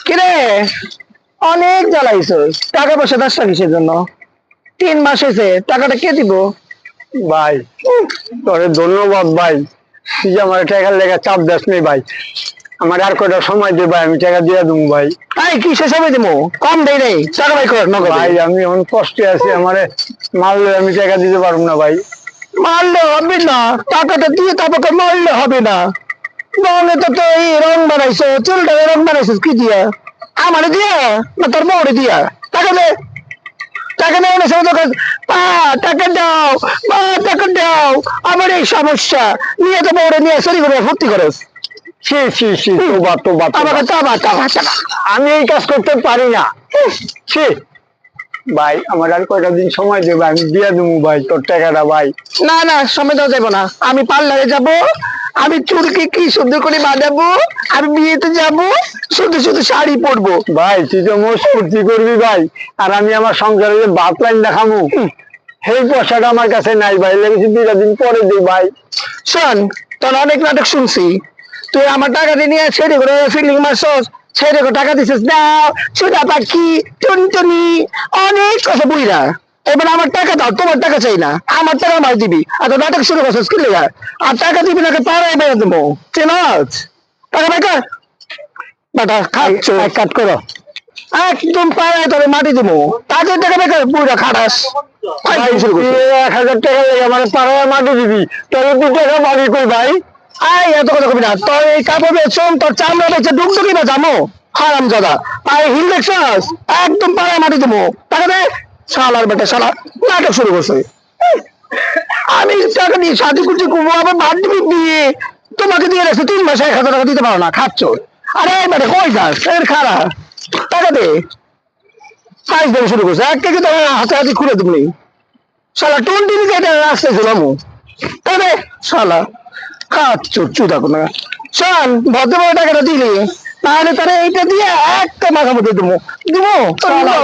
কিরে অনেক জ্বালাইছস, টাকা পয়সা দাস না কিসের জন্য? 3 মাস হয়েছে, টাকাটা কে দিব? ভাই তোরে ধন্যবাদ ভাই, তুই যে আমার টাকার লেগে চাপ দাস নেই ভাই। আমার আর কয়টা সময় দে ভাই, আমি টাকা দিয়ে দেবো ভাই। এই কিসের সময় দিব? কম দেই রে, টাকা বাই কর নগদ। ভাই আমি এখন কষ্টে আছি, আমারে মারলে আমি টাকা দিতে পারবো না ভাই। মারলে হবে না, টাকাটা দিয়ে তারপর মারলে হবে না। রঙে তো তো এই রং বানাইছো, চুলটা রং বানাইছিস কি দিয়া? আমারে দিয়া না তোর বউরে দিয়া? টাকা দে, টাকা নেই না সব দোকান। পা টাকা দাও, মা টাকা দাও, আমার এই সমস্যা নিয়ে তো বউরে নিয়ে চুরি করে ফুর্তি করস। ছি ছি ছি, তোবা তোবা তোবা। আমাকে টাকা টাকা টাকা। আমি এই কাজ করতে পারি না। ছি ভাই, আমার আর কয়টা দিন সময় দে ভাই, আমি দিয়ে দেবো ভাই তোর টাকাটা ভাই। না না, সময় দেওয়া যাবে না। আমি পার্লারে যাব, আমি চুলকে কি সুন্দর করে বাঁধাবো, আমি বিয়েতে যাব, শুধু শুধু শাড়ি পরবো। ভাই তুই তো মোষ ফুর্তি করবি ভাই, আর আমি আমার সংসারে যে ভাত লাইন দেখাবো সেই পয়সাটা আমার কাছে নাই ভাই, লেগেছি 2টা দিন পরে দিই ভাই। শোন, তোর অনেক নাটক শুনছি, তুই আমার টাকা দিয়ে নিয়ে ছেড়ে করে ফিল্ডিং মারছস, ছেড়ে করে টাকা দিছিস দাও, সুদা পাখি টুনটুনি, অনেক কথা বুইরা। এবার আমার টাকা দাও, তোমার টাকা চাই না, আমার টাকা মার দিবি। আর তো নাটক শুরু করছিস কি লেগা? আর টাকা দিবি না, পাড়ায় বেড়ে দেবো, চেনাচ টাকা বেকার বাটা খাচ্ছ। এক কাজ করো, একদম পাড়ায় তবে মাটি দেবো, তাকে টাকা বেকার বুইরা খাটাস। ভাই শুরু করছিস। 1000 টাকা লেগে আমার পাড়ায় মাটি দিবি, তোর 2 টাকা পাবি কই ভাই? আই এত কথা কবি না, তোর এই কাপড় বেচন, তোর চামড়া বেচে ডুকডুকি না জামো হারাম জাদা। পায়ে হিল দেখছস, একদম পাড়ায় মাটি দেবো, টাকা দে। শালার বেটা শালা নাটক শুরু করছে। আমি টাকা দিয়ে শাদি করছি, কুমো আবার বাদ দিবি বিয়ে, তোমাকে দিয়ে রাখছে 3 মাসে 1000 টাকা দিতে পারো না, খাচ্ছ। আরে বেটা কই যাস, এর খারা টাকা দে। সাইজ দেবে শুরু করছে, এক থেকে তো হাতে হাতে খুলে দিবনি। শালা টোন টিভি কেটে রাস্তায় ঝুলামো, তবে শালা খাচ্ছ চুদা কোনো। শোন, ভদ্রভাবে টাকাটা দিলি, তাহলে তারা এইটা দিয়ে একটা মাথা মধ্যে দেবো দেবো। শালা,